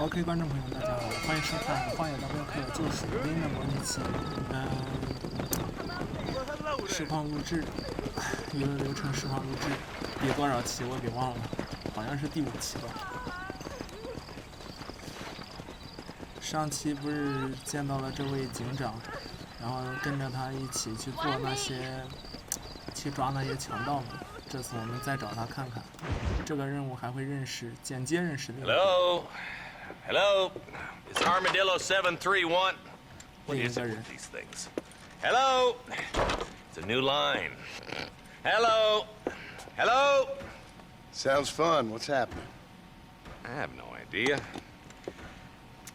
OK， 观众朋友，大家好，欢迎收看《荒野大镖客：救赎幽灵的模拟器实况录制，娱乐流程实况录制，第多少期我给忘了，好像是第5期吧。上期不是见到了这位警长，然后跟着他一起去做那些，去抓那些强盗们。这次我们再找他看看，这个任务还会间接认识另一个。Hello, it's Armadillo 731. What is it with these things? Hello, it's a new line. Hello. Sounds fun. What's happening? I have no idea.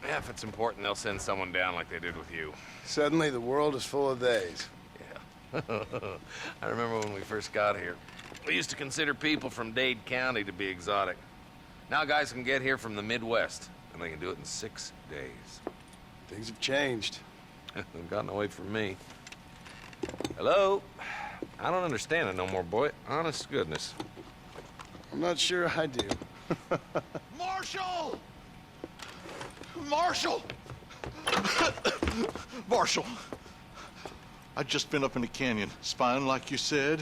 Yeah, if it's important, they'll send someone down like they did with you. Suddenly, the world is full of theys. Yeah. I remember when we first got here. We used to consider people from Dade County to be exotic. Now guys can get here from the Midwest, and they can do it in 6 days. Things have changed. They've gotten away from me. Hello? I don't understand it no more, boy. Honest to goodness. I'm not sure I do. Marshall! Marshall! Marshall! I just been up in the canyon, spying like you said.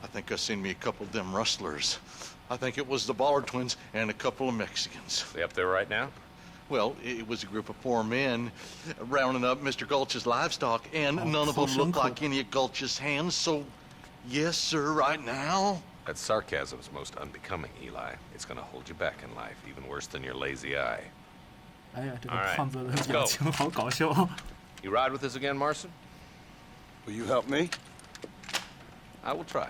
I think I seen me a couple of them rustlers. I think it was the Ballard twins and a couple of Mexicans. They up there right now? Well, it was a group of 4 men rounding up Mr. Gulch's livestock, and none of them looked like any of Gulch's hands, so yes, sir, right now. That sarcasm's most unbecoming, Eli. It's gonna hold you back in life, even worse than your lazy eye. 哎呀，这个胖子的表情好搞笑。You ride with us again, Marson? Will you help me? I will try.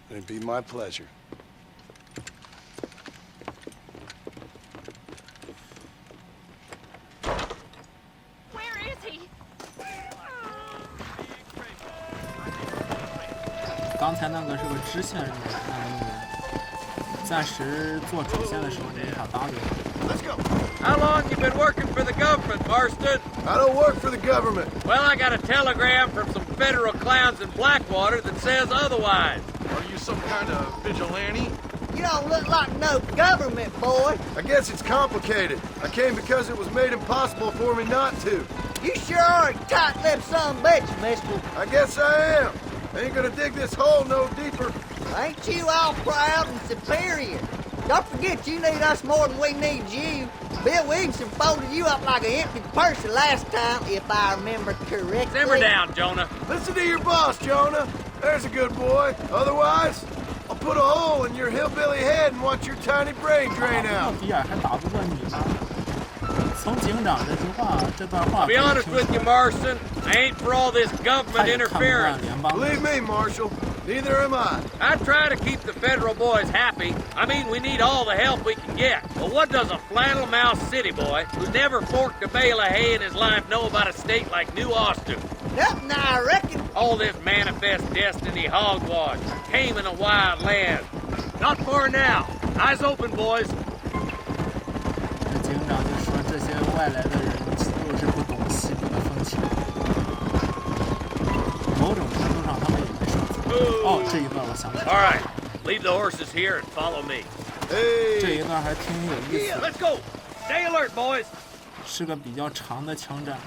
It'd be my pleasure. Where is he? 刚才那个是个支线任务，那个女人，暂时做主线的时候没法搭理我。Let's go. How long you been working for the government, Marston? I don't work for the government. Well, I got a telegram from some federal clowns in Blackwater that says otherwise. Are you some kind of vigilante? You don't look like no government boy. I guess it's complicated. I came because it was made impossible for me not to. You sure are a tight-lipped son of a bitch, mister. I guess I am. I ain't gonna dig this hole no deeper. Ain't you all proud and superior? Don't forget you need us more than we need you. Bill Williamson folded you up like an empty purse the last time, if I remember correctly. Simmer down, Jonah. Listen to your boss, Jonah. There's a good boy. Otherwise, I'll put a hole in your hillbilly head and watch your tiny brain drain out. 比尔还打不过你吗？从警长这段话 To be honest with you, Marston, I ain't for all this government interference. Believe me, Marshal, neither am I. I try to keep the federal boys happy. I mean, we need all the help we can get. But what does a flannel-mouthed city boy who's never forked a bale of hay in his life know about a state like New Austin? Nothing, I reckon. All this manifest destiny hogwash, taming a wild land. Not for now. Eyes open, boys. 警长就说这些外来的人都是不懂西部的风情，某种程度上他们也没说错。哦，这一段我想起来。All right, leave the horses here and follow me. 这一段还挺有意思的。 Let's go. Stay alert, boys. 是个比较长的枪战。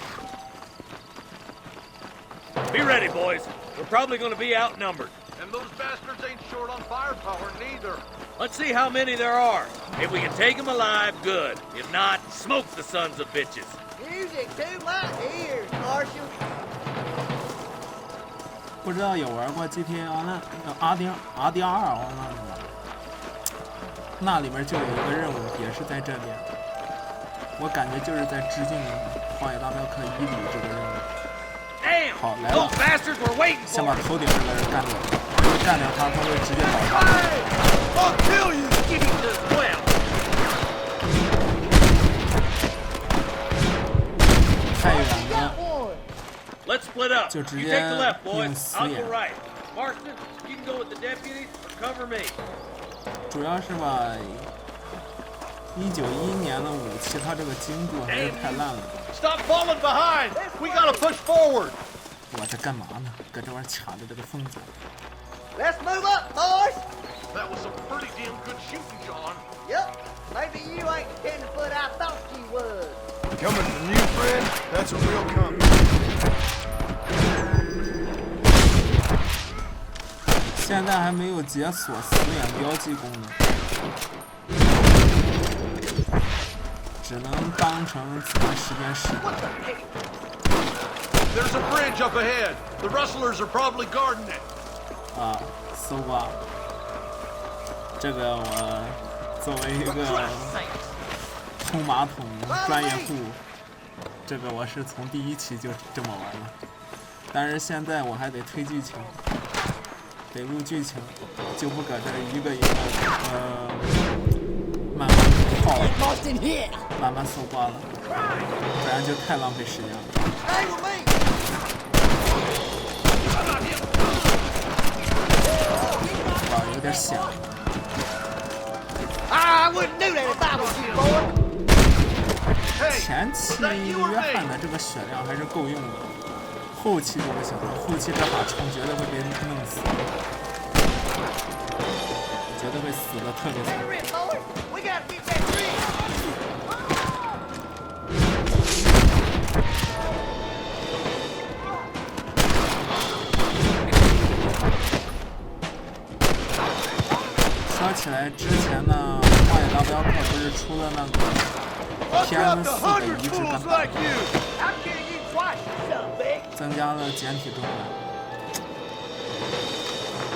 Be ready, boys. We're probably going to be outnumbered. And those bastards ain't short on firepower, neither. Let's see how many there are. If we can take them alive, good. If not, smoke the sons of bitches. Music to my ears, Marshal. 不知道有玩过 GTA RDR 吗？那里面就有一个任务，也是在这边。我感觉就是在致敬《荒野大镖客1》里这个任务。 Damn! 好，来了， Those bastards were waiting 先 for 把 us. 头顶上的人干掉，干掉他会直接倒塌。 I'll kill you. Give him to the well. 太远了， Let's split up. 就直 You 接 take the left, 用 boys. 死 I'll 眼 go。right. Marston, you can go with the deputies or cover me. 主要是吧，1911年的武器，它这个精度还是太烂了。 Stop falling behind. We gotta push forward. 我这干嘛呢？搁这玩意卡着这个疯子。 Let's move up, boys. That was some pretty damn good shooting, John. Yup. Maybe you ain't the tenderfoot I thought you was. Coming from you, friend, that's a real compliment. 现在还没有解锁死眼标记功能，只能当成自然时间使用。There's a bridge up ahead. The rustlers are probably guarding it. 啊，搜刮。这个我作为一个冲马桶专业户，这个我是从第1期就这么玩了。但是现在我还得推剧情，得录剧情，就不搁这一个一个慢慢泡，慢慢搜刮了，不然就太浪费时间了。哇，有点险。I wouldn't do that if I was you, boy. 前期约翰的这个血量还是够用的，后期就不行了，后期这把冲绝对会被弄死，绝对会死的特别惨。说起来，之前呢，《荒野大镖客》不是出了那个 PS4 的移植版本，增加了简体中文。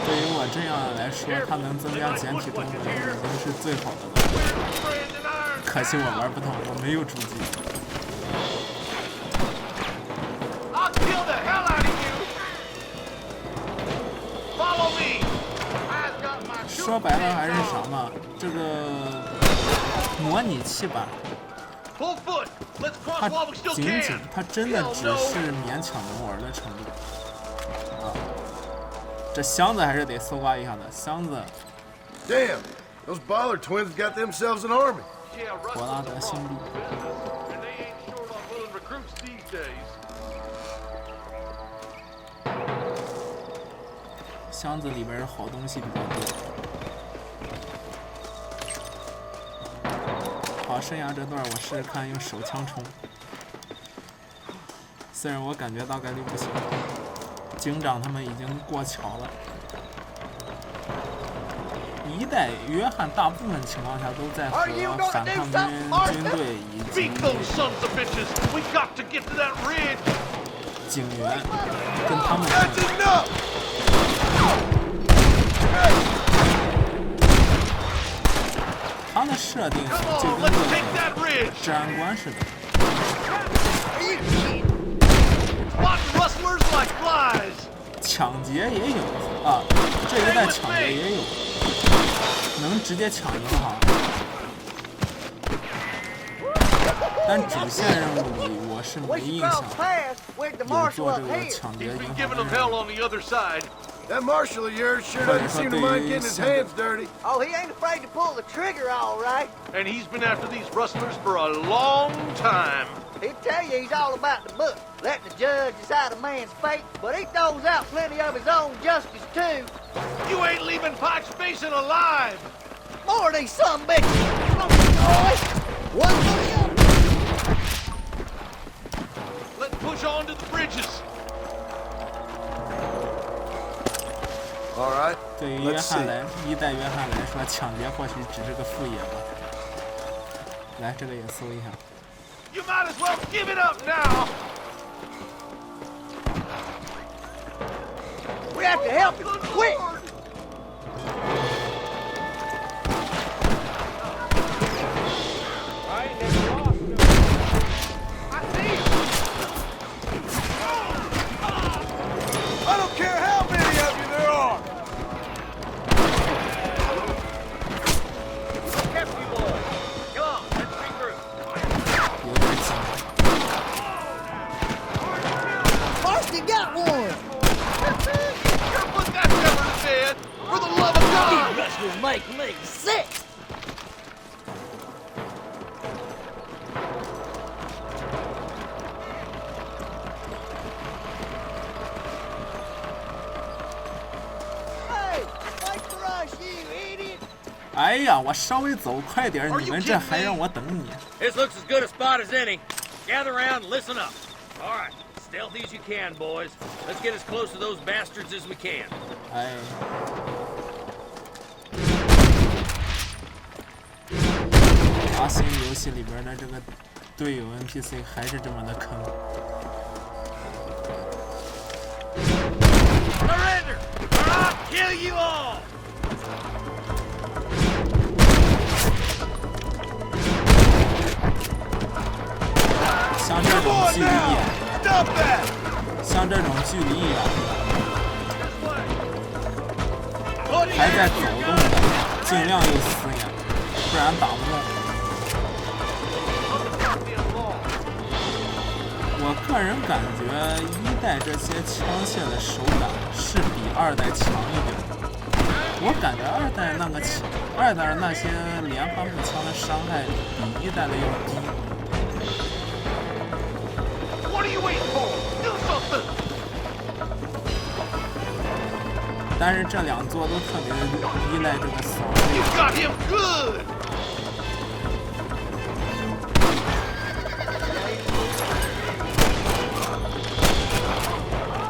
对于我这样来说，它能增加简体中文已经是最好的了。可惜我玩不到，我没有主机。说白了还是啥嘛，这个模拟器版，它真的只是勉强能玩的程度啊。这箱子还是得搜刮一下的，箱子。Damn, those Baller twins got themselves an army. 伯拉德兄弟。箱子里边好东西比较多。好，剩下这段我试试看用手枪冲，虽然我感觉大概率不行。警长他们已经过桥了。一代约翰大部分情况下都在和反抗军队以及警员跟他们他的设定就跟个治安官似的。抢劫也有啊，这一代抢劫也有，能直接抢银行。但主线任务里我是没印象有做这个抢劫银行。That marshal of yours sure doesn't seem to mind getting his hands dirty. Oh, he ain't afraid to pull the trigger, all right. And he's been after these rustlers for a long time. He'll tell you he's all about the book, letting the judge decide a man's fate, but he throws out plenty of his own justice, too. You ain't leaving Pike's Basin alive! More of these son bitches! Boys! One for the other! Let's push on to the bridges. All right. 对于约翰来，一代约翰来说，抢劫或许只是个副业吧。来，这个也搜一下。You might as well give it up now. We have to help him quick. I don't care how many of you there are. Marston got one. Put that devil to bed! For the love of God! These rustlers make me sick. 哎呀，我稍微走快点，你们这还让我等你。This looks as good a spot as any. Gather around and listen up. All right, stealthy as you can, boys. Let's get as close to those bastards as we can. 哎，发现游戏里边的这个队友 NPC 还是这么的坑。Surrender, or I'll kill you all. 像这种距离远，像这种距离远的，还在走动的，尽量用死眼，不然打不动。我个人感觉1代这些枪械的手感是比2代强一点的。我感觉2代那些连环步枪的伤害比1代的要低。但是这2座都特别依赖这个扫雷。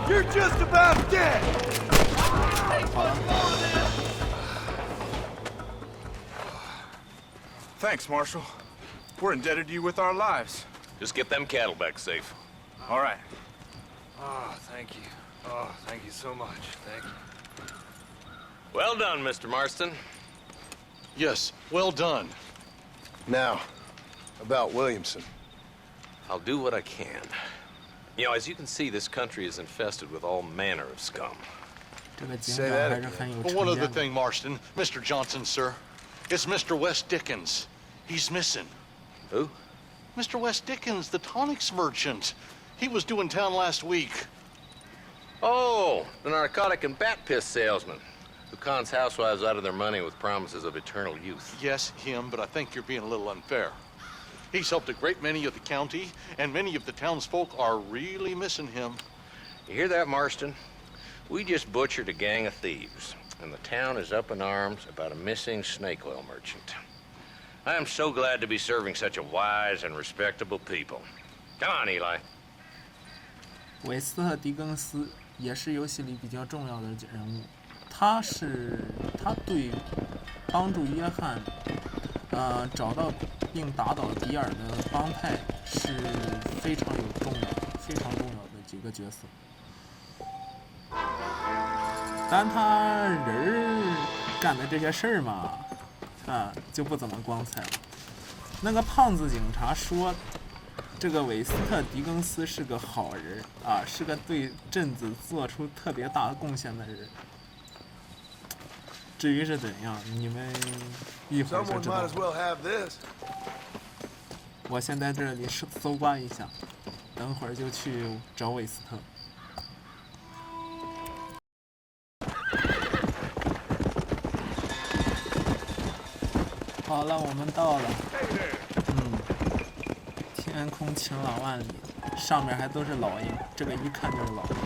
You're just about dead. 好了， Thanks, Marshal. We're indebted to you with our lives. Just get them cattle back safe. All right. Oh, thank you. Oh, thank you so much. Thank you. Well done, Mr. Marston. Yes, well done. Now, about Williamson. I'll do what I can. You know, as you can see, this country is infested with all manner of scum. 这个警长还是很有 But 成 one other 见的。 thing, Marston, Mr. Johnson, sir. It's Mr. Wes Dickens. He's missing. Who? Mr. Wes Dickens, the tonics merchant. He was due in town last week. Oh, the narcotic and bat piss salesman who cons housewives out of their money with promises of eternal youth. Yes, him, but I think you're being a little unfair. He's helped a great many of the county, and many of the townsfolk are really missing him. You hear that, Marston? We just butchered a gang of thieves, and the town is up in arms about a missing snake oil merchant. I am so glad to be serving such a wise and respectable people. Come on, Eli. 韦斯特·狄更斯也是游戏里比较重要的人物，他对帮助约翰，找到并打倒迪尔的帮派是非常重要的几个角色。但他人干的这些事儿嘛，就不怎么光彩了。那个胖子警察说，这个韦斯特·狄更斯是个好人啊，是个对镇子做出特别大贡献的人。至于是怎样，你们一会儿就 Someone 知道 might as 了。 well have this. 我先在这里搜刮一下，等会儿就去找韦斯特。好了，我们到了。天空晴朗万里，上面还都是老鹰，这个一看就是老鹰，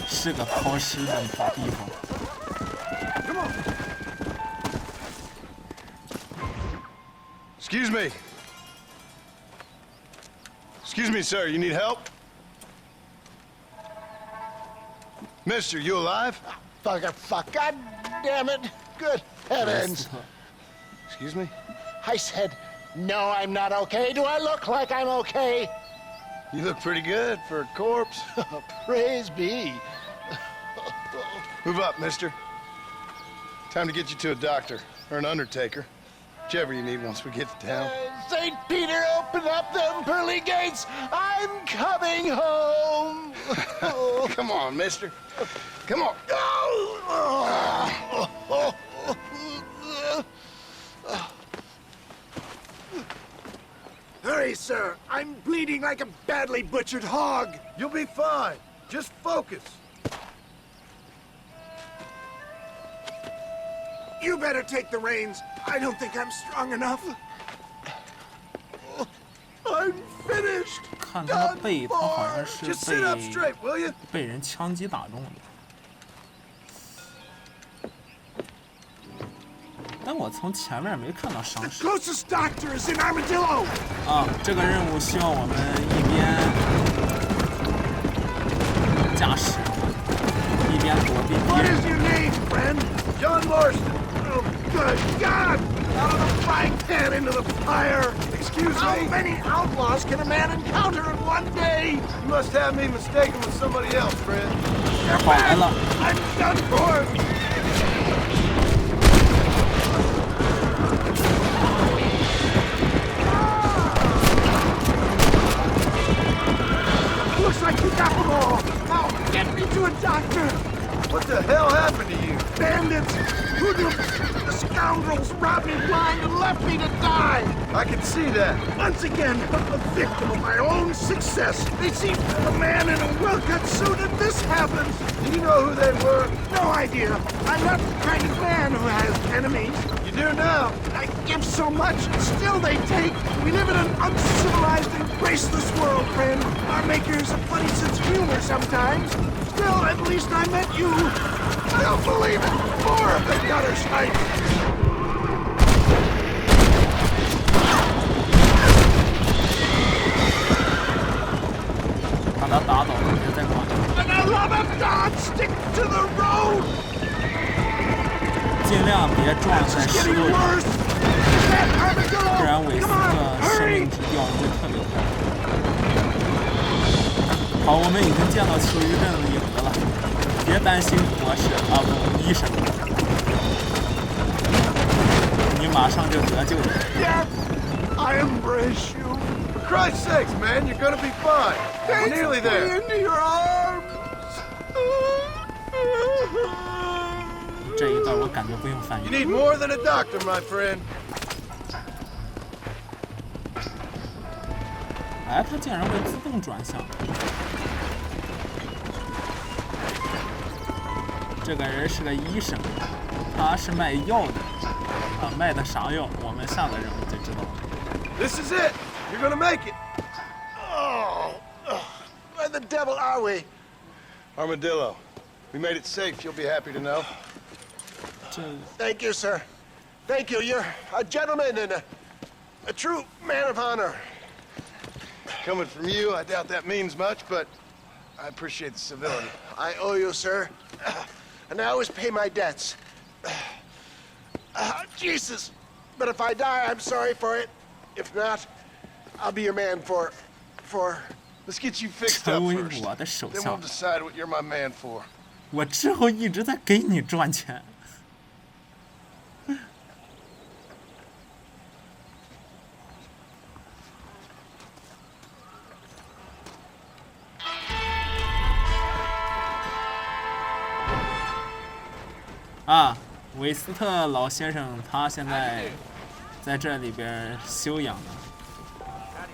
是个抛尸的地方。 Excuse me. Excuse me, sir. You need help? Mister, you alive? Fuck. God damn it. Good 韦 heavens. 斯特， Excuse me? I said, no, I'm not okay. Do I look like I'm okay? You look pretty good for a corpse. Praise be. Move up, mister. Time to get you to a doctor or an undertaker. Whichever you need once we get to town. St. Peter, open up them pearly gates. I'm coming home. Come on, mister. Come on. Hurry, sir. I'm bleeding like a badly butchered hog. You'll be fine. Just focus. You better take the reins. I don't think I'm strong enough. I'm finished. 看他的背，他好像是 Just sit up straight, will you? 被人枪击打中了。但我从前面没看到伤 The 势。 closest doctor is in Armadillo. 啊，这个任务需要我们一边驾驶，一边躲避敌 What 人。 is your name, friend? John Marston. Oh, good God! Out of the frying pan into the fire. Excuse How me? many outlaws can a man encounter in one day? You must have me mistaken with somebody else, friend. 跑来了， I'm done for. Looks like you got them all. Now get me to a doctor. What the hell happened to you? Bandits! Hoodlums! The scoundrels robbed me blind and left me to die! I can see that. Once again, a victim of my own success. They seem a man in a well-cut suit and this happens. Do you know who they were? No idea. I'm not the kind of man who has enemies. You do now. I give so much and still they take. We live in an uncivilized and graceless world, friend. Our makers have funny sense of humor sometimes. Still, at least I met you. I don't believe it. More of the gutter snipes. 把他打倒了，别再管了。 For the love of God, stick to the road. 尽量别撞在 It's 石 getting 头上， worse. That Armadillo. 不然韦斯 Come on, 特生 hurry. 命值掉的会特别快。好，我们已经见到球鱼镇的影子了，别担心博士啊不，医生，你马上就得救了。 Yes, I embrace you. For Christ's sakes, man, you're gonna be fine. We're nearly there. Into your arms. 这一段我感觉不用翻 You 译。 need more than a doctor, my friend. 哎，它竟然会自动转向。这个人是个医生，他是卖药的，啊，卖的啥药？我们下个任务就知道了。 This is it. You're gonna make it. Oh, where the devil are we? Armadillo. We made it safe. You'll be happy to know. 这 Thank you, sir. Thank you. You're a gentleman and a true man of honor. Coming from you, I doubt that means much, but I appreciate the civility. I owe you, sir. And I always pay my debts. Jesus. But if I die, I'm sorry for it. If not, I'll be your man for... Let's get you fixed up 成为 first. 我的手 Then 下 we'll，decide what you're my man for. 我之后一直在给你赚钱。啊，韦斯特老先生他现在在这里边休养呢，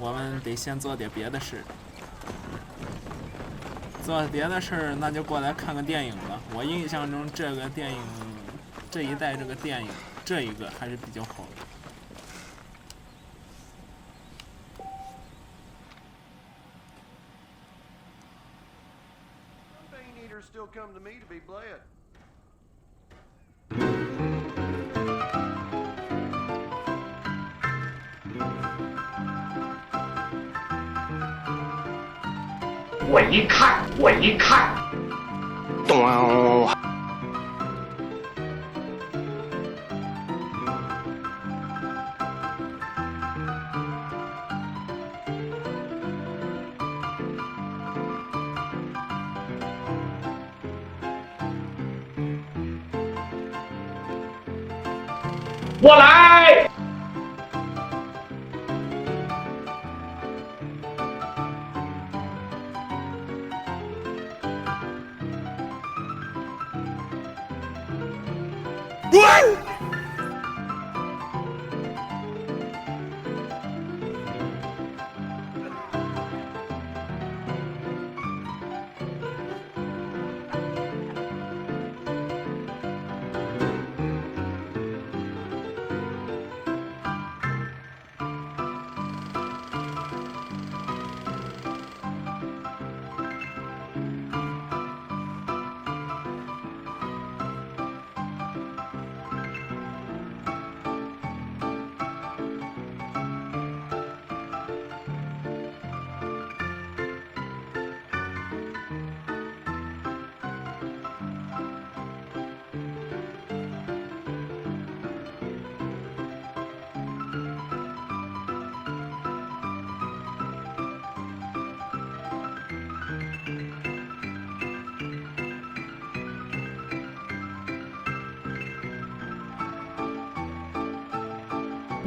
我们得先做点别的事。做别的事儿，那就过来看个电影吧。我印象中这个电影，这一代这个电影，这一个还是比较好的。 Bane eaters still come to me to be bled. 我一看，咚！我来。 Come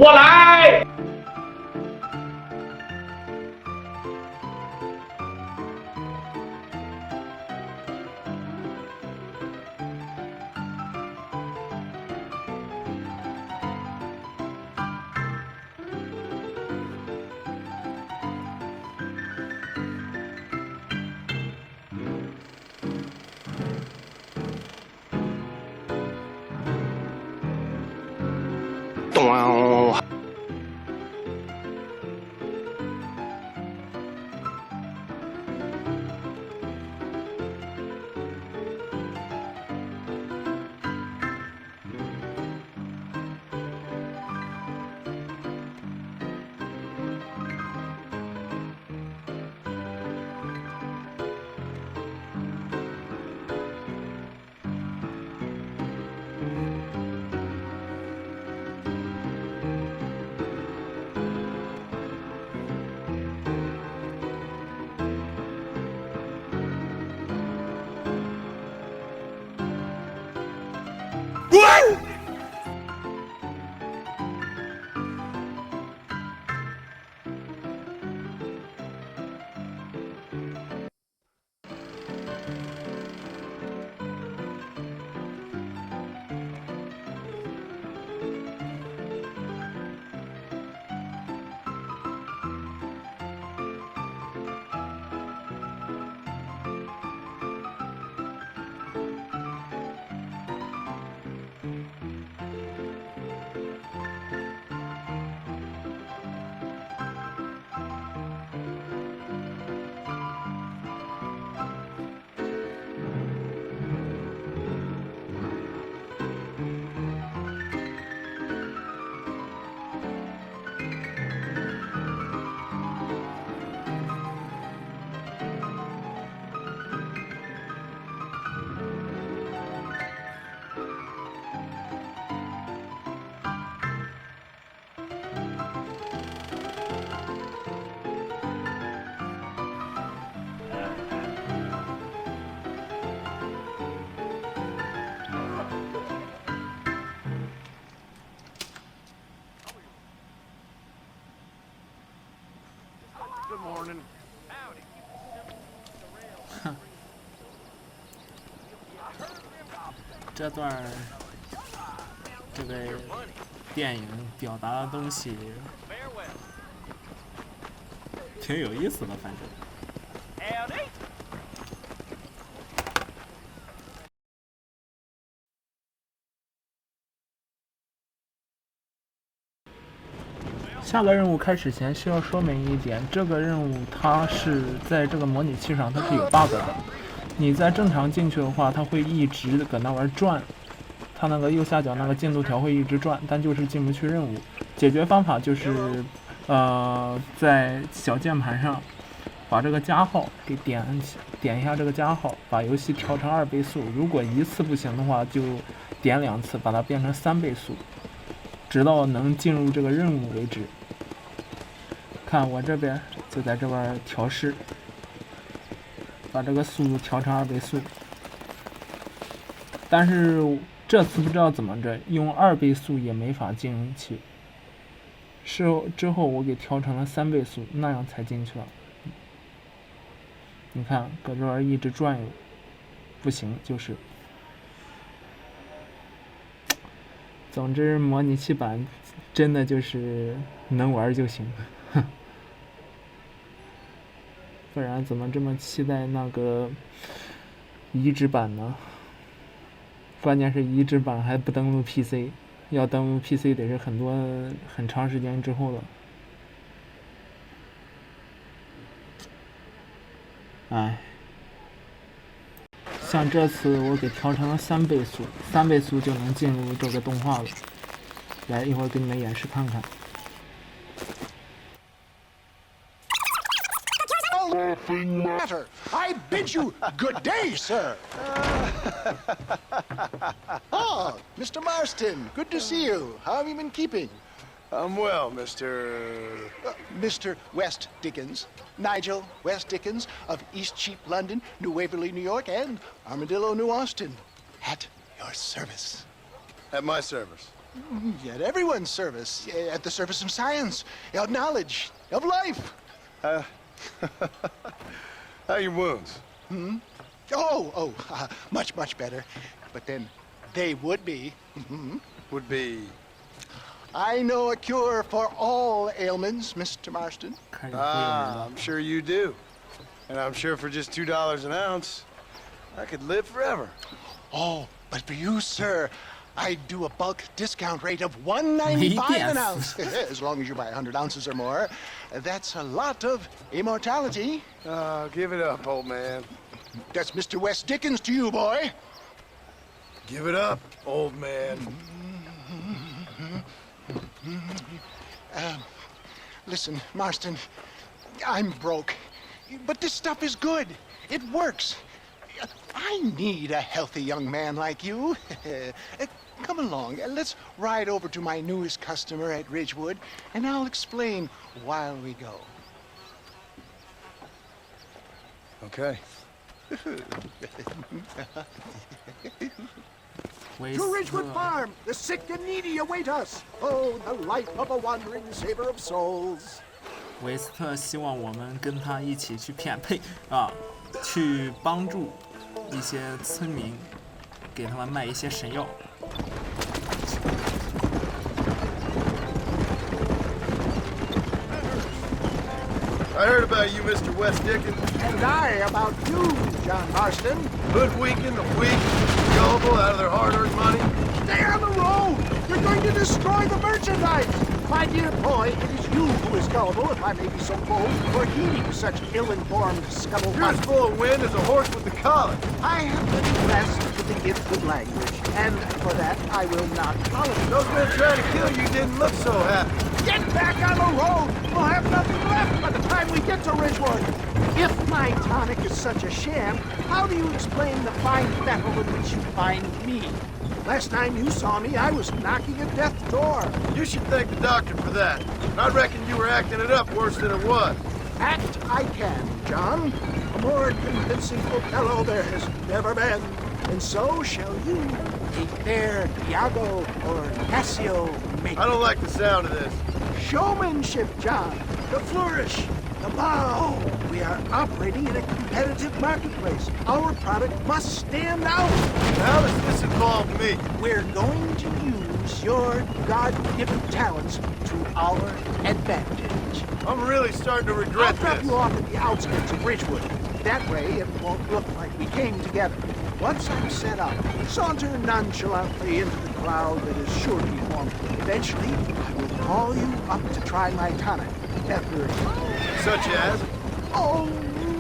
我来。这段这个电影表达的东西挺有意思的，反正。下个任务开始前需要说明一点，这个任务它是在这个模拟器上它是有 bug 的。你在正常进去的话，它会一直搁那玩转，它那个右下角那个进度条会一直转，但就是进不去任务。解决方法就是，在小键盘上把这个加号给点一下这个加号，把游戏调成2倍速。如果一次不行的话，就点2次，把它变成3倍速，直到能进入这个任务为止。看我这边就在这边调试。把这个速度调成2倍速，但是这次不知道怎么着，用2倍速也没法进入去。之后我给调成了3倍速，那样才进去了。你看，搁这儿一直转悠，不行就是。总之，模拟器版真的就是能玩就行。不然怎么这么期待那个移植版呢？关键是移植版还不登录 PC， 要登录 PC 得是很长时间之后了。哎，像这次我给调成了3倍速，3倍速就能进入这个动画了。来，一会儿给你们演示看看。Nothing matter. I bid you good day, sir. Oh, Mr. Marston, good to see you. How have you been keeping? I'm well, Mr. West Dickens. Nigel West Dickens of Eastcheap, London, New Waverly, New York, and Armadillo, New Austin. At your service. At my service. At everyone's service, at the service of science, of knowledge, of life. How are your wounds? Much, much better. But then they would be. Would be... I know a cure for all ailments, Mr. Marston. I'm sure you do. And I'm sure for just $2 an ounce, I could live forever. Oh, but for you, sir, I do a bulk discount rate of $1.95 an ounce. As long as you buy 100 ounces or more. That's a lot of immortality. Give it up, old man. That's Mr. Wes Dickens to you, boy. Give it up, old man. Listen, Marston, I'm broke. But this stuff is good. It works. I need a healthy young man like you. Come along, let's ride over to my newest customer at Ridgewood, and I'll explain while we go. Okay. To Ridgewood Farm, the sick and needy await us. Oh, the life of a wandering saver of souls. 维斯特希望我们跟他一起去去帮助一些村民，给他们卖一些神药。I heard about you, Mr. Wes Dickens. And I about you, John Marston. Hoodwinking the weak, gullible out of their hard-earned money. Stay on the road! You're going to destroy the merchandise! My dear boy, it is you who is gullible, if I may be so bold, for heeding such ill-informed scuttlebutt. You're as full of wind as a horse with the collar. I have been blessed with the gift of language, and for that I will not apologize. Those men trying to kill you didn't look so happy. Get back on the road! We'll have nothing left by the time we get to Ridgewood. If my tonic is such a sham, how do you explain the fine fettle in which you find me? Last time you saw me, I was knocking at death's door. You should thank the doctor for that. I reckon you were acting it up worse than it was. Act I can, John. A more convincing Othello there has never been. And so shall you, a fair Iago or Cassio make. I don't like the sound of this. Showmanship, John. The flourish. The bow. We are operating in a competitive marketplace. Our product must stand out. How does this involve me? We're going to use your God-given talents to our advantage. I'm really starting to I'll regret drop this. you off at the outskirts of Ridgewood. That way it won't look like we came together. Once I'm set up, saunter nonchalantly into the crowd that is sure to be formed. Eventually, I will call you up to try my tonic. After Such as? Oh,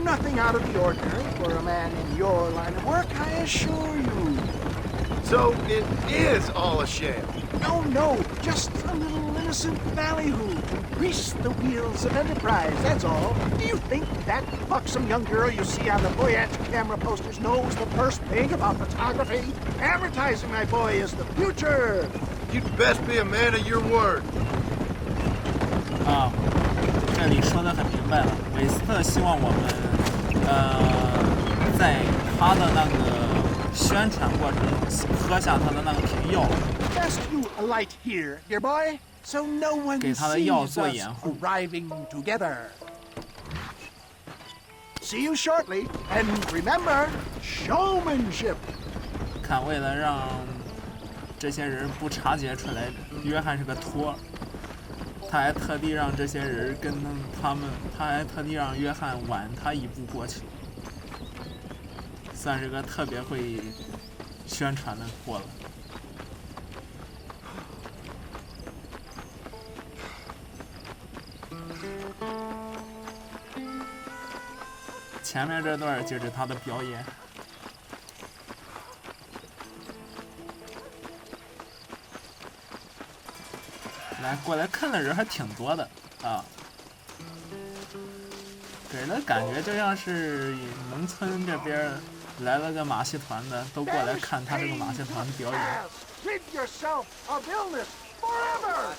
nothing out of the ordinary for a man in your line of work, I assure you. So it is all a sham. No, just a little innocent ballyhoo to grease the wheels of enterprise, that's all. Do you think that buxom young girl you see on the Voyage camera posters knows the first thing about photography? Advertising, my boy, is the future. You'd best be a man of your word. 这里说得很明白了，韦斯特希望我们，在他的那个宣传过程中喝下他的那个瓶药。Best you alight here, dear boy, so no one 给他的 sees 药 us 做掩护。 arriving together. See you shortly, and remember, showmanship. 看，为了让这些人不察觉出来，约翰是个托。他还特地让这些人跟他们，他还特地让约翰晚他一步过去，算是个特别会宣传的货了。前面这段就是他的表演。来，过来看的人还挺多的啊，给人的感觉就像是农村这边来了个马戏团的，都过来看他这个马戏团的表演。Rid yourself of illness forever.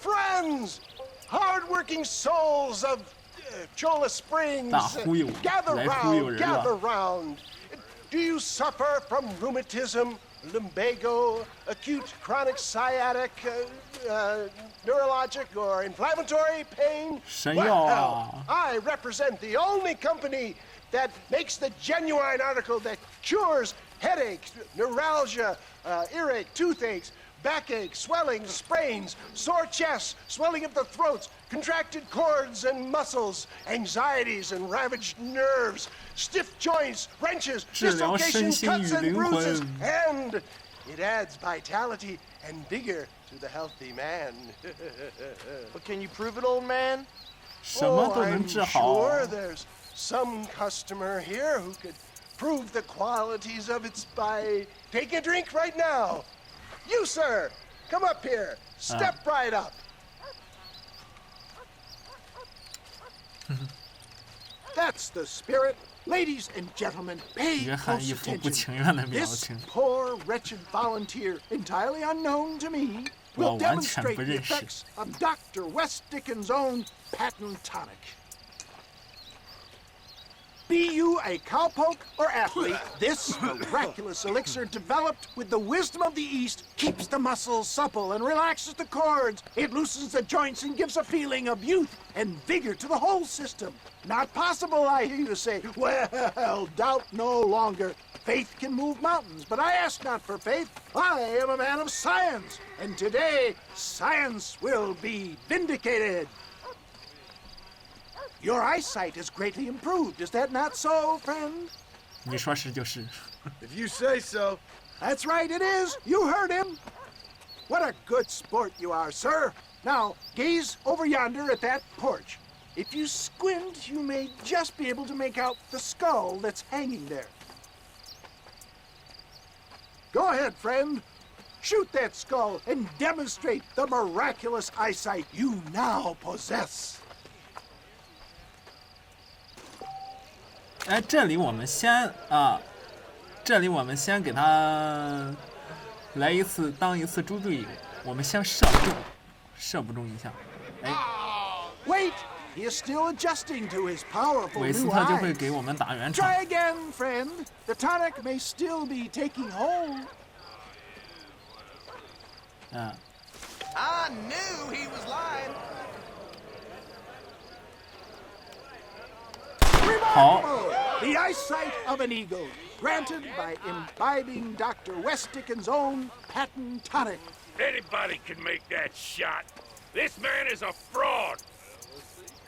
Friends! Hard-working souls of Cholla Springs. 大忽悠， Gather 来忽悠 round, 人了。 gather round. Do you suffer from rheumatism, lumbago, acute chronic sciatic, neurologic, or inflammatory pain? 神药啊 Well, I represent the only company that makes the genuine article that cures headaches, neuralgia, earache, toothaches, backache, swelling, sprains, sore chests, swelling of the throats, contracted cords and muscles, anxieties and ravaged nerves, stiff joints, wrenches, 治疗身 dislocations, 心 cuts 与 and 灵 bruises, 魂。 and it adds vitality and vigor to the healthy man. But can you prove it, old man? 什么 Oh, 都能 I'm 治好。 sure there's some customer here who could prove the qualities of it by taking a drink right now. You, sir, come up here. Step right up. That's the spirit. Ladies and gentlemen, pay 约翰 close 一副不 attention. 情愿的表 This 情。 poor, wretched volunteer, entirely unknown to me, 我 will 完全 demonstrate 不 the 认识。 effects of Dr. West Dickens' own patent tonic. Be you a cowpoke or athlete, this miraculous elixir developed with the wisdom of the East keeps the muscles supple and relaxes the cords. It loosens the joints and gives a feeling of youth and vigor to the whole system. Not possible, I hear you say. Well, doubt no longer. Faith can move mountains, but I ask not for faith. I am a man of science, and today science will be vindicated. Your eyesight has greatly improved. Is that not so, friend? 你说是就是。 If you say so. That's right, it is. You heard him. What a good sport you are, sir. Now, gaze over yonder at that porch. If you squint, you may just be able to make out the skull that's hanging there. Go ahead, friend. Shoot that skull and demonstrate the miraculous eyesight you now possess. 哎，这里我们先给他来一次当一次猪队友，我们先射不中一下。哎， Wait, he is still adjusting to his powerful 韦斯 new 特就会 eyes. 给我们打圆场。 Try again, friend. The tonic may still be taking hold. 嗯， I knew he was lying. 好， The eyesight of an eagle, granted by imbibing Dr. West Dickens' own patent tonic. Anybody can make that shot. This man is a fraud.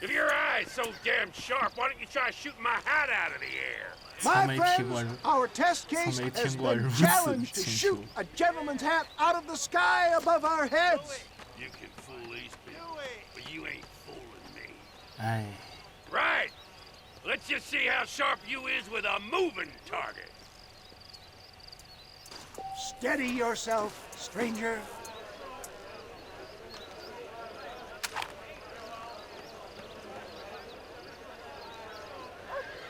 If your eye's so damn sharp, why don't you try shooting my hat out of the air? My 从没听过 friends, our test case 从没 has 听过 been 如此 challenged to 清 shoot 楚。 a gentleman's hat out of the sky above our heads. You can fool these people, but you ain't fooling me. 哎， Right. Let's just see how sharp you is with a moving target. Steady yourself, stranger.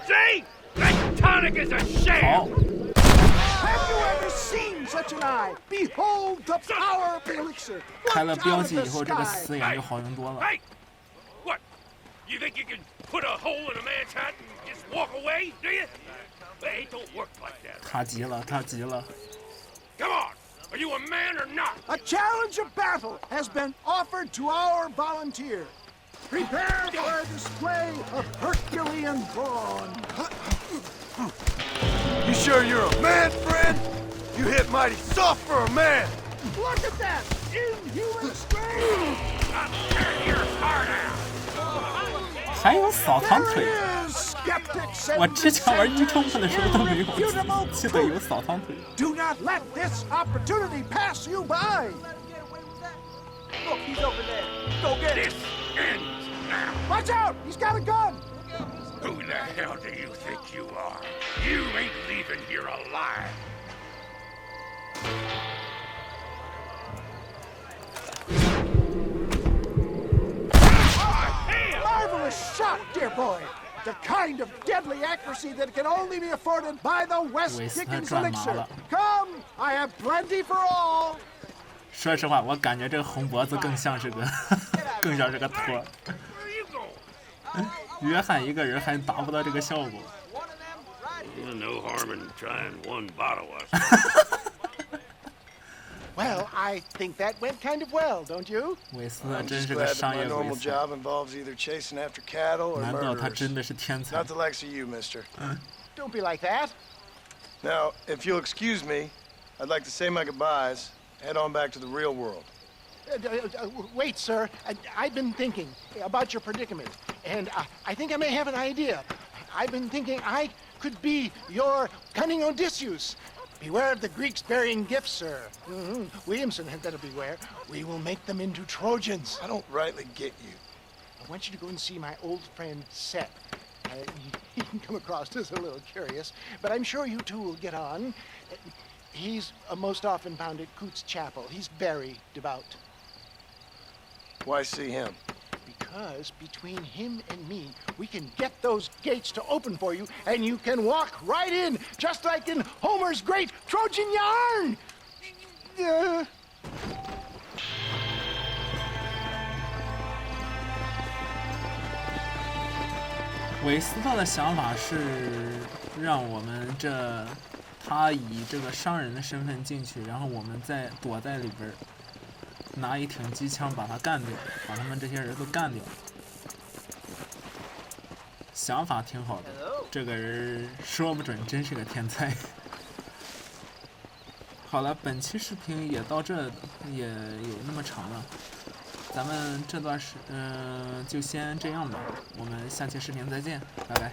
See? That tonic is a 好 sham. Have you ever seen such an eye? Behold the power of the elixir. 开了 Look 标 out 记 at 以 the 后，这个 sky. 死眼就好用多了。 Hey! What? You think you can put a hole in a man's hat and just walk away, do you? Hey, it don't work like that. 他急了，他急了。 Come on! Are you a man or not? A challenge of battle has been offered to our volunteer. Prepare for a display of Herculean brawn. You sure you're a man, friend? You hit mighty soft for a man. Look at that inhuman strength. I'll tear your heart out. 还有扫堂 There 腿， is skeptics 我 and 之前玩一冲的时候都没有 irrefutable 记得有扫堂腿。 Do not let this opportunity pass you by. Look, he's over there. Go get him. This ends now. Watch out! He's got a gun. Who the hell do you think you are? You ain't leaving here alive. Marvelous shot, dear boy. The kind of deadly accuracy that can only be afforded by the West West Dickens 赚麻 elixir. 了。 Come, I have plenty for all. 说实话，我感觉这个红脖子更像是个，更像是个托。 Where are you going? 约翰一个人还达不到这个效果。No harm in trying one bottle, I suppose. Well, I think that went kind of well, don't you? 韦斯特 I'm 真 just 是个 glad that 商 my 业鬼 normal 才， job involves either chasing after cattle or 难道他 murderers. 真的是天才 Not？the likes of you, mister. Don't be like that. Now, if you'll excuse me, I'd like to say my goodbyes, head on back to the real world. Wait, sir. I've been thinking about your predicament, and I think I may have an idea. I've been thinking I could be your cunning Odysseus. Beware of the Greeks burying gifts, sir. Williamson had better beware. We will make them into Trojans. I don't rightly get you. I want you to go and see my old friend Seth. He can come across as a little curious, but I'm sure you two will get on. He's most often found at Coots Chapel. He's very devout. Why see him? Because between him and me, we can get those gates to open for you, and you can walk right in, just like in Homer's great Trojan yarn! 韦斯特的想法是让我们他以这个商人的身份进去，然后我们再躲在里边，拿一挺机枪把他干掉，把他们这些人都干掉。想法挺好的，这个人说不准真是个天才。好了，本期视频也到这，也有那么长了。咱们这段就先这样吧，我们下期视频再见，拜拜。